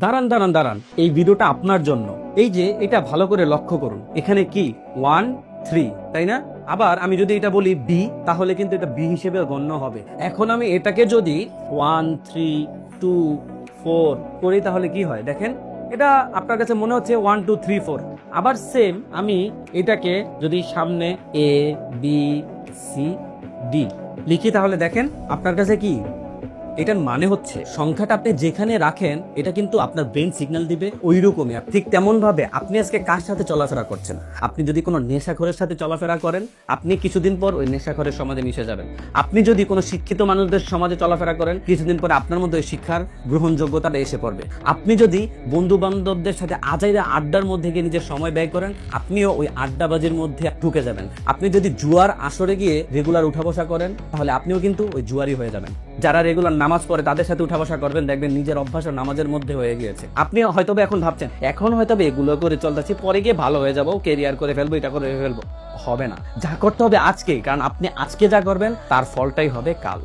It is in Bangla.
দাঁড়ান দাঁড়ান দাঁড়ান, এই ভিডিওটা আপনার জন্য। এই যে এটা ভালো করে লক্ষ্য করুন, এখানে কি 1 3, তাই না? আবার আমি যদি এটা বলি বি, তাহলে কিন্তু এটা বি হিসেবে গণ্য হবে। এখন আমি এটাকে যদি 1 3 2 4 করি তাহলে কি হয় দেখেন। এটা আপনার কাছে মনে হচ্ছে 1 2 3 4। আবার সেম আমি এটাকে যদি সামনে এ বি সি ডি লিখি তাহলে দেখেন আপনার কাছে কি, এটার মানে হচ্ছে সংখ্যাটা আপনি যেখানে রাখেন এটা কিন্তু আপনার ব্রেন সিগন্যাল দিবে ওই রকমই। ঠিক তেমন ভাবে আপনি আজকে কার সাথে চলাফেরা করছেন, আপনি যদি কোনো নেশাখোরের সাথে চলাফেরা করেন আপনি কিছুদিন পর ওই নেশাখোরের সমাজে মিশে যাবেন। আপনি যদি কোনো শিক্ষিত মানুষদের সমাজে চলাফেরা করেন কিছুদিন পরে আপনার মধ্যে ওই শিক্ষার গ্রহণযোগ্যতাটা এসে পড়বে। আপনি যদি বন্ধু বান্ধবদের সাথে আজাইরা আড্ডার মধ্যে গিয়ে নিজের সময় ব্যয় করেন আপনিও ওই আড্ডাবাজির মধ্যে ঢুকে যাবেন। আপনি যদি জুয়ার আসরে গিয়ে রেগুলার উঠা বসা করেন তাহলে আপনিও কিন্তু ওই জুয়ারি হয়ে যাবেন। যারা রেগুলার নামাজ পড়ে তাদের সাথে উঠা বসা করবেন, দেখবেন নিজের অভ্যাস নামাজের মধ্যে হয়ে গিয়েছে। আপনি হয়তো এখন ভাবছেন এখন হয়তো এগুলো করে চলতেছি, পরে গিয়ে ভালো হয়ে যাবো, কেরিয়ার করে ফেলবো, এটা করে ফেলবো। হবে না, যা করতে হবে আজকেই, কারণ আপনি আজকে যা করবেন তার ফলটাই হবে কাল।